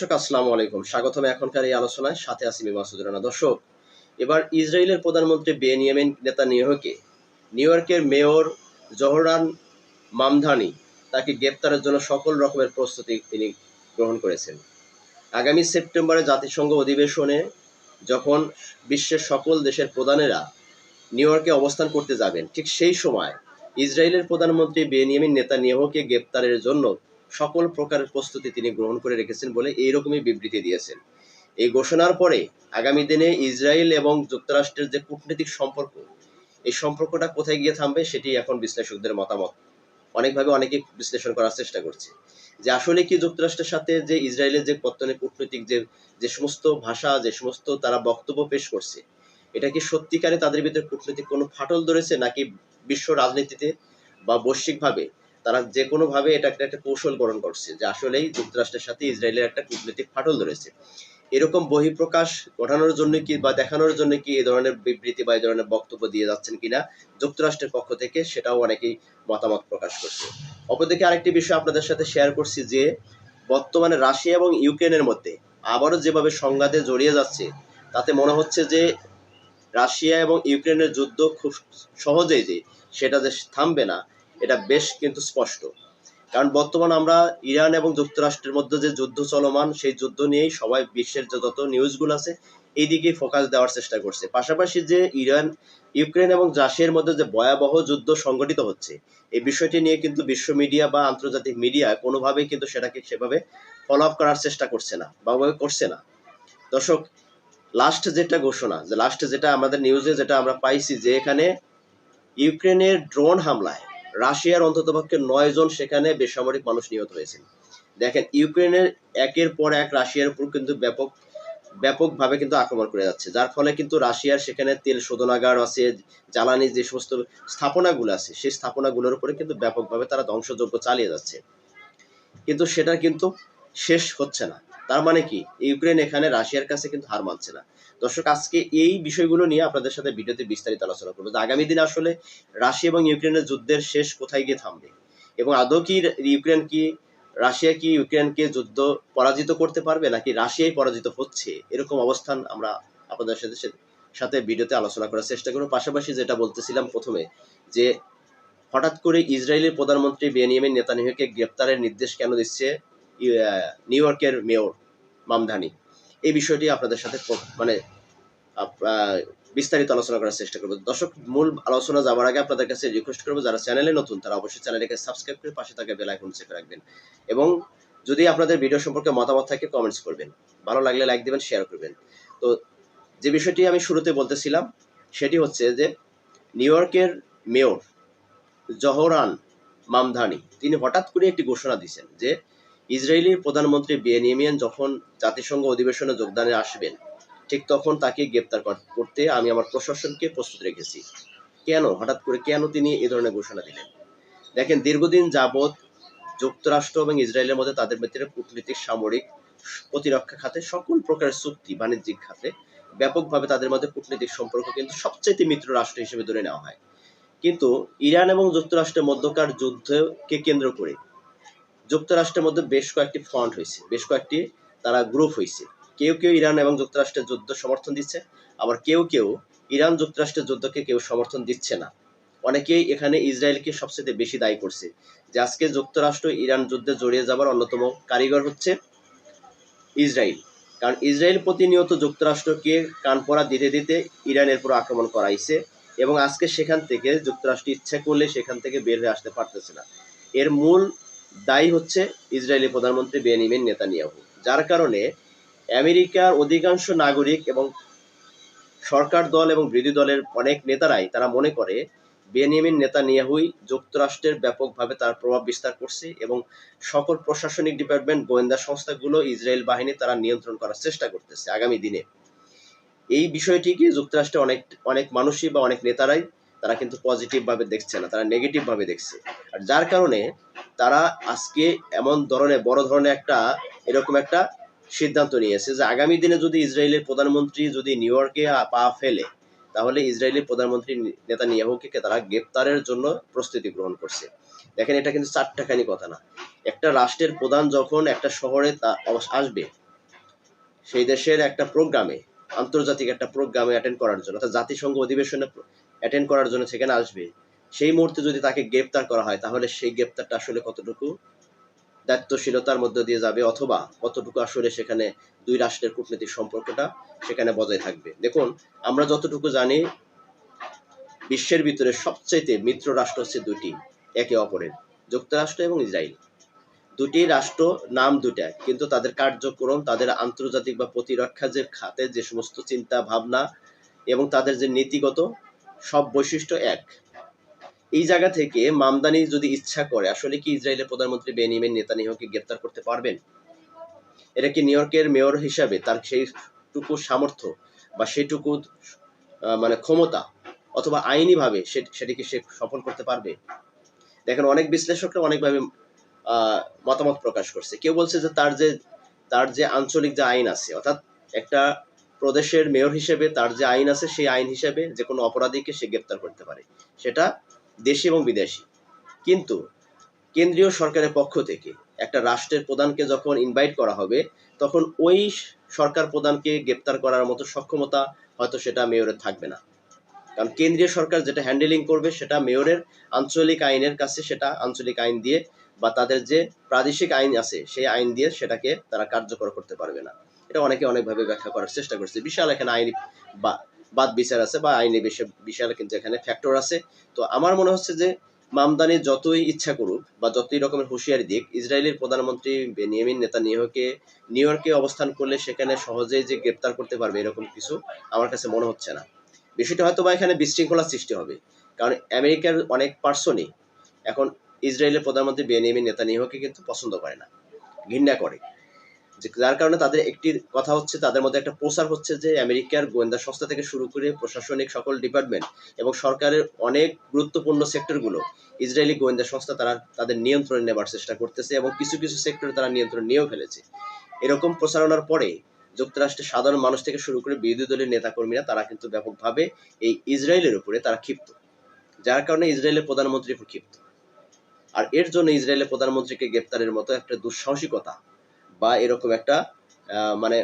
দর্শক আসসালামু আলাইকুম, স্বাগতম এখনকার এই আলোচনায়। সাথে আছি আমি মাসুদ রানা। দর্শক, এবার ইসরায়েলের প্রধানমন্ত্রী বেনিয়ামিন নেতানিয়াহুকে নিউ ইয়র্কের মেয়র জহরান মামদানি তাকে গ্রেপ্তারের জন্য সকল রকমের প্রস্তুতি তিনি গ্রহণ করেছেন। আগামী সেপ্টেম্বরে জাতিসংঘ অধিবেশনে যখন বিশ্বের সকল দেশের প্রধানেরা নিউ ইয়র্কে অবস্থান করতে যাবেন, ঠিক সেই সময় ইসরায়েলের প্রধানমন্ত্রী বেনিয়ামিন নেতানিয়াহুকে গ্রেপ্তারের জন্য সকল প্রকারের প্রস্তুতি তিনি গ্রহণ করে রেখেছেন বলে এইরকমই বিবৃতি দিয়েছেন। এই ঘোষণার পরে আগামী দিনে ইসরায়েল এবং যুক্তরাষ্ট্রের যে কূটনৈতিক সম্পর্ক, এই সম্পর্কটা কোথায় গিয়ে থামবে সেটি এখন বিশ্লেষকদের মতামত। অনেকভাবে অনেকেই বিশ্লেষণ করার চেষ্টা করছে যে আসলে কি যুক্তরাষ্ট্রের সাথে যে ইসরায়েলের যে বর্তমানে কূটনৈতিক যে সমস্ত ভাষা, যে সমস্ত তারা বক্তব্য পেশ করছে, এটা কি সত্যিকারে তাদের ভিতরে কূটনৈতিক কোনো ফাটল ধরেছে, নাকি বিশ্ব রাজনীতিতে বা বৈশ্বিকভাবে তারা যে কোনোভাবে এটা একটা কৌশল গ্রহণ করছে যে আসলেই যুক্তরাষ্ট্রের সাথে ইসরায়েলের একটা কূটনৈতিক ফাটল ধরেছে। এরকম বহিঃপ্রকাশ ঘটানোর জন্য কি বা দেখানোর জন্য কি এই ধরনের বিবৃতি বা এই ধরনের বক্তব্য দিয়ে যাচ্ছেন কিনা যুক্তরাষ্ট্রের পক্ষ থেকে, সেটাও অনেকেই মতামত প্রকাশ করছে। অপরদিকে আরেকটি বিষয় আপনাদের সাথে শেয়ার করছি যে বর্তমানে রাশিয়া এবং ইউক্রেনের মধ্যে আবারও যেভাবে সংঘাতে জড়িয়ে যাচ্ছে, তাতে মনে হচ্ছে যে রাশিয়া এবং ইউক্রেনের যুদ্ধ খুব সহজেই যে সেটা যে থামবে না, এটা বেশ কিন্তু স্পষ্ট। কারণ বর্তমান আমরা ইরান এবং যুক্তরাষ্ট্রের মধ্যে যে যুদ্ধ চলমান, সেই যুদ্ধ নিয়েই সবাই বিশ্বের যত নিউজগুলো আছে এই দিকেই ফোকাস দেওয়ার চেষ্টা করছে। পাশাপাশি যে ইউক্রেন এবং রাশিয়ার মধ্যে যে ভয়াবহ যুদ্ধ সংঘটিত হচ্ছে, এই বিষয়টি নিয়ে কিন্তু বিশ্ব মিডিয়া বা আন্তর্জাতিক মিডিয়া কোনোভাবেই কিন্তু সেটাকে সেভাবে ফলো আপ করার চেষ্টা করছে না বা ওভাবে করছে না। দর্শক, লাস্ট যেটা আমাদের নিউজে যেটা আমরা পাইছি যে এখানে ইউক্রেনের ড্রোন হামলায় রাশিয়ার অন্ততপক্ষে 9 জন সেখানে বেসামরিক মানুষ নিহত হয়েছেন। দেখেন, ইউক্রেনের একের পর এক রাশিয়ার উপর কিন্তু ব্যাপকভাবে কিন্তু আক্রমণ করে যাচ্ছে, যার ফলে কিন্তু রাশিয়ার সেখানে তেল শোধনাগার আছে, জ্বালানি যে সমস্ত স্থাপনাগুলো আছে, সেই স্থাপনাগুলোর উপরে কিন্তু ব্যাপকভাবে তারা ধ্বংসযজ্ঞ চালিয়ে যাচ্ছে। কিন্তু সেটা কিন্তু শেষ হচ্ছে না। তার মানে কি, ইউক্রেন এখানে রাশিয়ার কাছে কিন্তু হার মানছে না। দর্শক, আজকে এই বিষয়গুলো নিয়ে আপনাদের সাথে ভিডিওতে বিস্তারিত আলোচনা করবো যে আগামী দিনে আসলে রাশিয়া এবং ইউক্রেনের যুদ্ধের শেষ কোথায় গিয়ে থামবে, এবং আদৌ কি রাশিয়া কি ইউক্রেনকে যুদ্ধ পরাজিত করতে পারবে, নাকি রাশিয়াই পরাজিত হচ্ছে, এরকম অবস্থান আমরা আপনাদের সাথে ভিডিওতে আলোচনা করার চেষ্টা করবো। পাশাপাশি যেটা বলতেছিলাম প্রথমে, যে হঠাৎ করে ইসরায়েলের প্রধানমন্ত্রী বেনিয়ামিন নেতানিয়াহুকে গ্রেপ্তারের নির্দেশ কেন দিচ্ছে নিউ ইয়র্কের মেয়র মামদানি, এই বিষয়টি আপনাদের সাথে মানে বিস্তারিত আলোচনা করার চেষ্টা করবো। দর্শক, মূল আলোচনা যাওয়ার আগে আপনাদের কাছে রিকোয়েস্ট করবো, যারা চ্যানেলে নতুন তারা অবশ্যই চ্যানেলকে সাবস্ক্রাইব করে পাশে থাকা বেল আইকন চেপে রাখবেন, এবং যদি আপনাদের ভিডিও সম্পর্কে মতামত থাকে কমেন্টস করবেন, ভালো লাগলে লাইক দিবেন, শেয়ার করবেন। তো যে বিষয়টি আমি শুরুতে বলতেছিলাম সেটি হচ্ছে যে নিউ ইয়র্কের মেয়র জহরান মামদানি তিনি হঠাৎ করে একটি ঘোষণা দিয়েছেন যে ইসরায়েলি প্রধানমন্ত্রী বেনিয়ামিন যখন জাতিসংঘ অধিবেশনে যোগদানে আসবেন, ঠিক তখন তাকে গ্রেপ্তার করতে আমি আমার প্রশাসনকে প্রস্তুত রেখেছি। হঠাৎ করে কেন তিনি এই ধরনের ঘোষণা দিলেন? দেখেন, দীর্ঘদিন যাবৎ যুক্তরাষ্ট্র এবং ইসরায়েলের মধ্যে তাদের ভিতরে কূটনীতিক, সামরিক, প্রতিরক্ষা খাতে সকল প্রকারের চুক্তি, বাণিজ্যিক খাতে ব্যাপকভাবে তাদের মধ্যে কূটনীতিক সম্পর্ক কিন্তু সবচেয়ে মিত্র রাষ্ট্র হিসেবে ধরে নেওয়া হয়। কিন্তু ইরান এবং যুক্তরাষ্ট্রের মধ্যকার যুদ্ধকে কেন্দ্র করে যুক্তরাষ্ট্রের মধ্যে বেশ কয়েকটি ফ্রন্ট হয়েছে, বেশ কয়েকটি তারা গ্রুপ হয়েছে। কেউ কেউ ইরান এবং যুক্তরাষ্ট্রের যুদ্ধ সমর্থন দিচ্ছে, আবার কেউ কেউ ইরান যুক্তরাষ্ট্রের যুদ্ধকে কেউ সমর্থন দিচ্ছে না। অনেকেই এখানে ইসরায়েলকে সবচেয়ে বেশি দায়ী করছে যে আজকে যুক্তরাষ্ট্র ইরান যুদ্ধে জড়িয়ে যাবার অন্যতম কারিগর হচ্ছে ইসরায়েল। কারণ ইসরায়েল প্রতিনিয়ত যুক্তরাষ্ট্রকে কানপড়া দিতে দিতে ইরানের উপর আক্রমণ করাইছে, এবং আজকে সেখান থেকে যুক্তরাষ্ট্র ইচ্ছা করলে সেখান থেকে বের হয়ে আসতে পারতেছে না। এর মূল দায়ী হচ্ছে ইসরায়েলি প্রধানমন্ত্রী বেনিয়ামিন নেতানিয়াহু, যার কারণে আমেরিকার অধিকাংশ নাগরিক এবং সরকার দল এবং বিরোধী দলের অনেক নেতারাই তারা মনে করে বেনিয়ামিন নেতানিয়াহুই যুক্তরাষ্ট্রের ব্যাপকভাবে তার প্রভাব বিস্তার করছে, এবং সকল প্রশাসনিক ডিপার্টমেন্ট, গোয়েন্দা সংস্থাগুলো, ইসরায়েল বাহিনী তারা নিয়ন্ত্রণ করার চেষ্টা করতেছে আগামী দিনে। এই বিষয়টিকে যুক্তরাষ্ট্রে অনেক অনেক মানুষই বা অনেক নেতারাই তারা কিন্তু পজিটিভ ভাবে দেখছে না, তারা নেগেটিভ ভাবে দেখছে। আর যার কারণে তারা আজকে এমন ধরনের বড় ধরনের এরকম একটা সিদ্ধান্ত নিয়েছে যে আগামী দিনে যদি ইসরায়েলের প্রধানমন্ত্রী যদি নিউ ইয়র্কে পা ফেলে, তাহলে ইসরায়েলি প্রধানমন্ত্রী নেতানিয়াহুকে তারা গ্রেপ্তারের জন্য প্রস্তুতি গ্রহণ করছে। দেখেন, এটা কিন্তু চারটাখানি কথা না। একটা রাষ্ট্রের প্রধান যখন একটা শহরে আসবে, সেই দেশের একটা প্রোগ্রামে, আন্তর্জাতিক একটা প্রোগ্রামে অ্যাটেন্ড করার জন্য, অর্থাৎ জাতিসংঘ অধিবেশনে অ্যাটেন্ড করার জন্য সেখানে আসবে, সেই মুহূর্তে যদি তাকে গ্রেপ্তার করা হয়, তাহলে সেই গ্রেপ্তারটা আসলে কতটুকু দায়িত্বশীলতার মধ্য দিয়ে যাবে, অথবা কতটুকু আসলে সেখানে দুই রাষ্ট্রের কূটনৈতিক সম্পর্কটা সেখানে বজায় থাকবে। দেখুন, আমরা যতটুকু জানি, বিশ্বের ভিতরে সবচাইতে মিত্র রাষ্ট্র হচ্ছে দুটি একে অপরের, যুক্তরাষ্ট্র এবং ইসরায়েল। দুটি রাষ্ট্র, নাম দুটা, কিন্তু তাদের কার্যক্রম, তাদের আন্তর্জাতিক বা প্রতিরক্ষা যে খাতে যে সমস্ত চিন্তা ভাবনা এবং তাদের যে নীতিগত সব বৈশিষ্ট্য এক। এই জায়গা থেকে মামদানি যদি ইচ্ছা করে, আসলে কি ইসরায়েলের প্রধানমন্ত্রী বেনিয়ামিন নেতানিয়াহুকে গ্রেপ্তার করতে পারবেন? এটা কি নিউ ইয়র্কের মেয়র হিসাবে তার সেইটুকু সামর্থ্য বা সেইটুকু মানে ক্ষমতা, অথবা আইনিভাবে সেটিকে সে সফল করতে পারবে? দেখেন, অনেক বিশ্লেষকরা অনেকভাবে মতামত প্রকাশ করছে। কেউ বলছে যে তার যে আঞ্চলিক যে আইন আছে, অর্থাৎ একটা প্রদেশের মেয়র হিসেবে তার যে আইন আছে, সেই আইন হিসেবে যে কোনো অপরাধীকে সে গ্রেপ্তার করতে পারে, সেটা দেশি এবং বিদেশি। কিন্তু কেন্দ্রীয় সরকারের পক্ষ থেকে একটা রাষ্ট্রের প্রধানকে যখন ইনভাইট করা হবে, তখন ওই সরকার প্রধানকে গ্রেপ্তার করার মতো সক্ষমতা হয়তো সেটা মেয়রের থাকবে না। কারণ কেন্দ্রীয় সরকার যেটা হ্যান্ডেলিং করবে, সেটা মেয়রের আঞ্চলিক আইনের কাছে, সেটা আঞ্চলিক আইন দিয়ে বা তাদের যে প্রাদেশিক আইন আছে সেই আইন দিয়ে সেটাকে তারা কার্যকর করতে পারবে না। এটা অনেকে অনেকভাবে ব্যাখ্যা করার চেষ্টা করছে। বিশাল এখানে আইনি বাদ বিচার আছে, বা আইনি বিশাল কিন্তু এখানে ফ্যাক্টর আছে। তো আমার মনে হচ্ছে যে মামদানি যতই ইচ্ছা করুক বা যতই রকমের হুঁশিয়ারি দিক, ইসরায়েলের প্রধানমন্ত্রী বেনিয়ামিন নেতানিয়াহুকে নিউ ইয়র্কে অবস্থান করলে সেখানে সহজেই যে গ্রেপ্তার করতে পারবে, এরকম কিছু আমার কাছে মনে হচ্ছে না। বিষয়টা হয়তো বা এখানে বিশৃঙ্খলার সৃষ্টি হবে, কারণ আমেরিকার অনেক পার্সনই এখন ইসরায়েলের প্রধানমন্ত্রী বেনিয়ামিন নেতানিয়াহুকে কিন্তু পছন্দ করে না, ঘৃণা করে। যার কারণে তাদের একটি কথা হচ্ছে, তাদের মধ্যে একটা প্রচার হচ্ছে যে আমেরিকার গোয়েন্দা সংস্থা থেকে শুরু করে প্রশাসনিক সকল ডিপার্টমেন্ট এবং সরকারের অনেক গুরুত্বপূর্ণ সেক্টরগুলো ইসরায়েলি গোয়েন্দা সংস্থা তারা তাদের নিয়ন্ত্রণে নেবার চেষ্টা করতেছে, এবং কিছু কিছু সেক্টরে তারা নিয়ন্ত্রণ নিয়েও ফেলেছে। এরকম প্রচারণার পরে যুক্তরাষ্ট্রের সাধারণ মানুষ থেকে শুরু করে বিরোধী দলের নেতাকর্মীরা তারা কিন্তু ব্যাপকভাবে এই ইসরায়েলের উপরে তারা ক্ষিপ্ত, যার কারণে ইসরায়েলের প্রধানমন্ত্রী ক্ষিপ্ত। আর এর জন্য ইসরায়েলের প্রধানমন্ত্রীকে গ্রেপ্তারের মতো একটা দুঃসাহসিকতা বা এরকম একটা মানে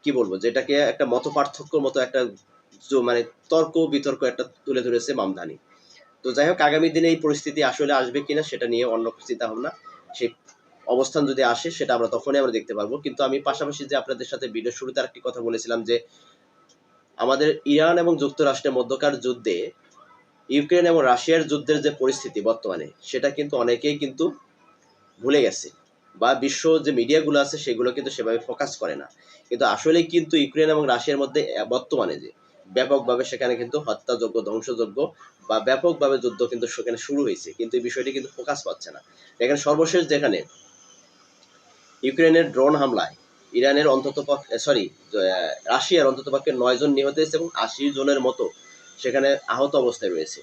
কি বলবো, যেটাকে একটা মত পার্থক্যর মতো একটা মানে তর্ক বিতর্ক একটা তুলে ধরেছে মামদানি। তো যাই হোক, আগামী দিনে এই পরিস্থিতি আসলে আসবে কিনা সেটা নিয়ে অন্য চিন্তা ভাবনা, সেই অবস্থান যদি আসে সেটা আমরা তখনই আমরা দেখতে পারবো। কিন্তু আমি পাশাপাশি যে আপনাদের সাথে ভিডিও শুরুতে আরেকটি কথা বলেছিলাম যে আমাদের ইরান এবং যুক্তরাষ্ট্রের মধ্যকার যুদ্ধে ইউক্রেন এবং রাশিয়ার যুদ্ধের যে পরিস্থিতি বর্তমানে, সেটা কিন্তু অনেকেই কিন্তু ভুলে গেছে, বা বিশ্ব যে মিডিয়াগুলো আছে সেগুলো কিন্তু সেভাবে ফোকাস করে না। কিন্তু আসলে কিন্তু ইউক্রেন এবং রাশিয়ার মধ্যে বর্তমানে যে ব্যাপকভাবে সেখানে কিন্তু হত্যাযোগ্য, ধ্বংসযোগ্য বা ব্যাপকভাবে যুদ্ধ কিন্তু সেখানে শুরু হয়েছে, কিন্তু এই বিষয়টি কিন্তু ফোকাস পাচ্ছে না। এখানে সর্বশেষ যেখানে ইউক্রেনের ড্রোন হামলায় ইরানের রাশিয়ার অন্ততপক্ষে 9 জন নিহত হয়েছে এবং 80 জনের মতো সেখানে আহত অবস্থায় রয়েছে।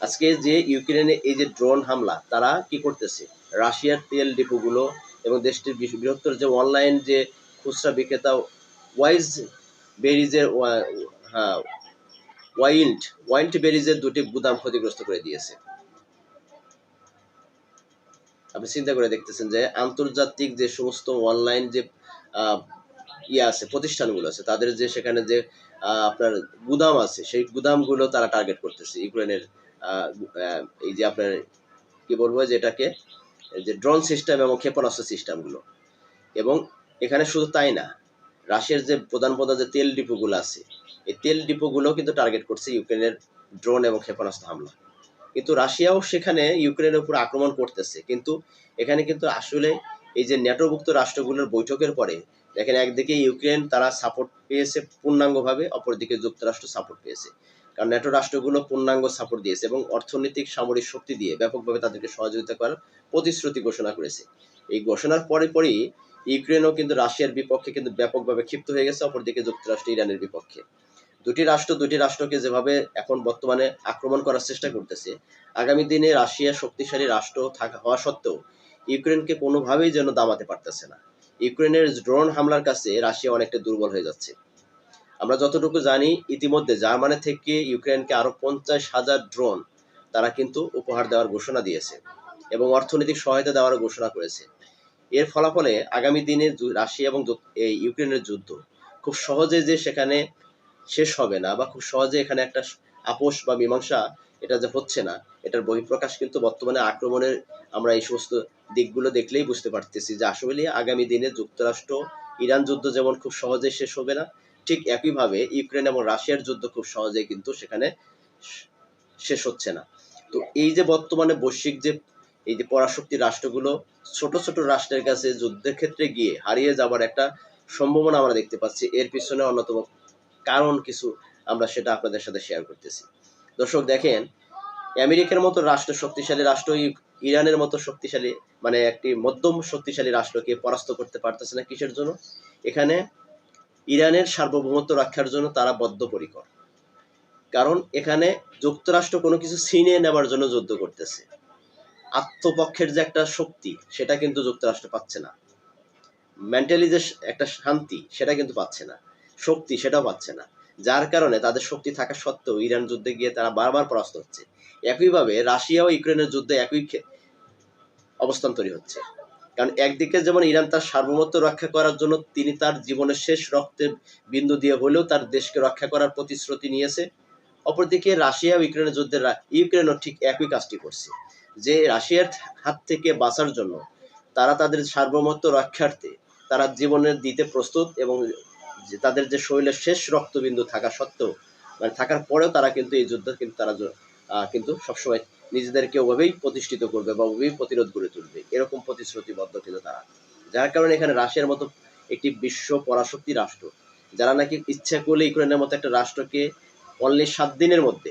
আজকে যে ইউক্রেনে এই যে ড্রোন হামলা, তারা কি করতেছে, রাশিয়ার তেল ডিপোগুলো এবং দেশটির বৃহত্তর যে অনলাইন যে খুচরা বিক্রেতা ওয়াইজ বেরিজের হ্যাঁ ওয়াইল্ড বেরিজের 2টি গুদাম ক্ষতিগ্রস্ত করে দিয়েছে। আপনি চিন্তা করে দেখতেছেন যে আন্তর্জাতিক যে সমস্ত অনলাইন যে আছে প্রতিষ্ঠানগুলো আছে, তাদের যে সেখানে যে আপনার গুদাম আছে, সেই গুদামগুলো তারা টার্গেট করতেছে ইউক্রেনের এই যে আপনার কি বলবো, যেটাকে যে ড্রোন সিস্টেম এবং ক্ষেপণাস্ত্র সিস্টেমগুলো। এবং এখানে শুধু তাই না, রাশিয়ার যে প্রধান যে তেল ডিপোগুলো আছে, এই তেল ডিপোগুলো কিন্তু টার্গেট করছে ইউক্রেনের ড্রোন এবং ক্ষেপণাস্ত্র হামলা। কিন্তু রাশিয়াও সেখানে ইউক্রেনের উপর আক্রমণ করতেছে। কিন্তু এখানে কিন্তু আসলে এই যে ন্যাটোভুক্ত রাষ্ট্রগুলোর বৈঠকের পরে দেখেন, একদিকে ইউক্রেন তারা সাপোর্ট পেয়েছে পূর্ণাঙ্গভাবে, অপরদিকে যুক্তরাষ্ট্র সাপোর্ট পেয়েছে। কারণ ন্যাটো রাষ্ট্রগুলো পূর্ণাঙ্গ সাপোর্ট দিয়েছে এবং অর্থনৈতিক সামরিক শক্তি দিয়ে ব্যাপকভাবে তাদেরকে সহযোগিতা করার প্রতিশ্রুতি ঘোষণা করেছে। এই ঘোষণার পরেই ইউক্রেনও কিন্তু রাশিয়ার বিপক্ষে কিন্তু ব্যাপকভাবে ক্ষিপ্ত হয়ে গেছে, অপরদিকে যুক্তরাষ্ট্র ইরানের বিপক্ষে। দুটি রাষ্ট্রকে যেভাবে এখন বর্তমানে আক্রমণ করার চেষ্টা করতেছে, আগামী দিনে রাশিয়া শক্তিশালী রাষ্ট্র হওয়া সত্ত্বেও ইউক্রেনকে কোনোভাবেই যেন দামাতে পারতেছে না। ইউক্রেনের ড্রোন হামলার কাছে রাশিয়া অনেকটা দুর্বল হয়ে যাচ্ছে। আমরা যতটুকু জানি, ইতিমধ্যে জার্মানি থেকে ইউক্রেনকে আরো 50,000 ড্রোন তারা কিন্তু উপহার দেওয়ার ঘোষণা দিয়েছে এবং অর্থনৈতিক সহায়তা দেওয়ার ঘোষণা করেছে। এর ফলাফলে আগামী দিনে রাশিয়া এবং এই ইউক্রেনের যুদ্ধ খুব সহজে যে সেখানে শেষ হবে না, বা খুব সহজে এখানে একটা আপোষ বা মীমাংসা এটা যে হচ্ছে না, এটার বহিঃপ্রকাশ কিন্তু বর্তমানে আক্রমণের আমরা এই সমস্ত দিকগুলো দেখলেই বুঝতে পারতেছি যে আসলে আগামী দিনে যুক্তরাষ্ট্র ইরান যুদ্ধ যেমন খুব সহজে শেষ হবে না, ঠিক একইভাবে ইউক্রেন এবং রাশিয়ার যুদ্ধ খুব সহজেই কিন্তু সেখানে শেষ হচ্ছে না। তো এই যে বর্তমানে বৈশ্বিক যে এই যে পরাশক্তি রাষ্ট্রগুলো ছোট ছোট রাষ্ট্রের কাছে যুদ্ধের ক্ষেত্রে গিয়ে হারিয়ে যাবার একটা সম্ভাবনা আমরা দেখতে পাচ্ছি, এর পিছনে অন্যতম কারণ কিছু আমরা সেটা আপনাদের সাথে শেয়ার করতেছি। দর্শক দেখেন, আমেরিকার মতো রাষ্ট্র শক্তিশালী রাষ্ট্র ইরানের মতো শক্তিশালী মানে একটি মধ্যম শক্তিশালী রাষ্ট্রকে পরাস্ত করতে পারতেছে না। কিসের জন্য? এখানে ইরানের সার্বভৌমত্ব রক্ষার জন্য তারা বদ্ধপরিকর। কারণ এখানে যুক্তরাষ্ট্র কোনো কিছু ছিনিয়ে নেবার জন্য যুদ্ধ করতেছে। আত্মপক্ষের যে একটা শক্তি সেটা কিন্তু যুক্তরাষ্ট্র পাচ্ছে না, মেন্টালি যে একটা শান্তি সেটা কিন্তু পাচ্ছে না, শক্তি সেটাও পাচ্ছে না। যার কারণে তাদের শক্তি থাকা সত্ত্বেও ইরান যুদ্ধে গিয়ে তারা বারবার পরাস্ত হচ্ছে। একইভাবে রাশিয়া ও ইউক্রেনের যুদ্ধে একই অবস্থান তৈরি হচ্ছে। কারণ একদিকে যেমন ইরান তার সার্বভৌমত্ব রক্ষা করার জন্য তিনি তার জীবনের শেষ রক্তের বিন্দু দিয়ে হলেও তার দেশকে রক্ষা করার প্রতিশ্রুতি নিয়েছে, অপরদিকে রাশিয়া ও ইউক্রেনের যুদ্ধে ইউক্রেনও ঠিক একই কাজটি করছে, যে রাশিয়ার হাত থেকে বাঁচার জন্য তারা তাদের সার্বভৌমত্ব রক্ষার্থে তারা জীবনের দিতে প্রস্তুত, এবং তাদের যে শরীরের শেষ রক্তবিন্দু থাকা সত্ত্বেও মানে থাকার পরেও তারা কিন্তু এই যুদ্ধ কিন্তু তারা কিন্তু সবসময় নিজেদেরকে ওভাবেই প্রতিষ্ঠিত করবে বা ওভাবেই প্রতিরোধ গড়ে তুলবে, এরকম প্রতিশ্রুতিবদ্ধ কিন্তু তারা। যার কারণে এখানে রাশিয়ার মতো একটি বিশ্ব পরাশক্তি রাষ্ট্র, যারা নাকি ইচ্ছা করলে ইউক্রেনের মতো একটা রাষ্ট্রকে অনলি 7 দিনের মধ্যে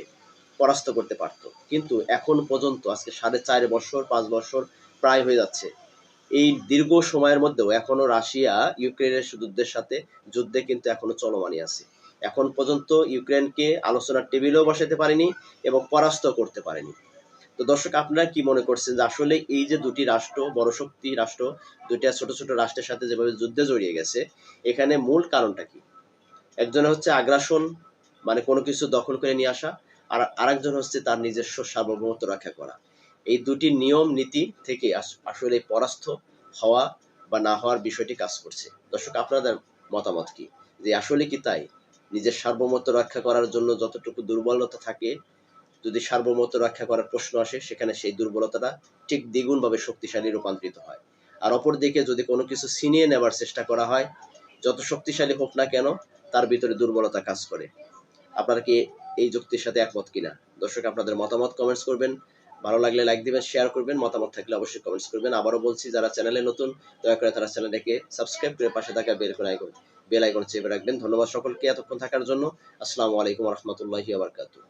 পরাস্ত করতে পারত, কিন্তু এখন পর্যন্ত আজকে 4.5 বছর 5 বছর প্রায় হয়ে যাচ্ছে, এই দীর্ঘ সময়ের মধ্যেও এখনো রাশিয়া ইউক্রেনের যুদ্ধে কিন্তু এখনো চলমানই আছে। এখন পর্যন্ত ইউক্রেনকে আলোচনার টেবিলেও বসাতে পারেনি এবং পরাস্ত করতে পারেনি। তো দর্শক, আপনারা কি মনে করছেন যে আসলে এই যে দুটি রাষ্ট্র, বড় শক্তি রাষ্ট্র দুইটা ছোট ছোট রাষ্ট্রের সাথে যেভাবে যুদ্ধে জড়িয়ে গেছে, এখানে মূল কারণটা কি? একজনে হচ্ছে আগ্রাসন, মানে কোনো কিছু দখল করে নিয়ে আসা, আর আরেকজন হচ্ছে তার নিজস্ব সার্বভৌমত্ব রক্ষা করা। এই দুটি নিয়ম নীতি থেকে আসলে পরাস্ত হওয়া বা না হওয়ার বিষয়টি কাজ করছে। দর্শক, আপনাদের মতামত কি, যে আসলে কি তাই? নিজের সার্বভৌমত্ব রক্ষা করার জন্য যতটুকু দুর্বলতা থাকে, যদি সার্বভৌমত্ব রক্ষা করার প্রশ্ন আসে সেখানে সেই দুর্বলতাটা ঠিক দ্বিগুণভাবে শক্তিশালী রূপান্তরিত হয়। আর অপরদিকে যদি কোনো কিছু ছিনিয়ে নেবার চেষ্টা করা হয়, যত শক্তিশালী হোক না কেন তার ভিতরে দুর্বলতা কাজ করে। আপনারা কি এই যুক্তির সাথে একমত কিনা? দর্শক, আপনাদের মতামত কমেন্টস করবেন, ভালো লাগলে লাইক দিবেন, শেয়ার করবেন, মতামত থাকলে অবশ্যই কমেন্টস করবেন। আবারও বলছি, যারা চ্যানেলে নতুন দয়া করে তারা চ্যানেলটাকে সাবস্ক্রাইব করে পাশে থাকা বেল আইকন চেপে রাখবেন। ধন্যবাদ সকলকে এতক্ষণ থাকার জন্য। আসসালামু আলাইকুম ওয়া রাহমাতুল্লাহি ওয়া বারাকাতুহু।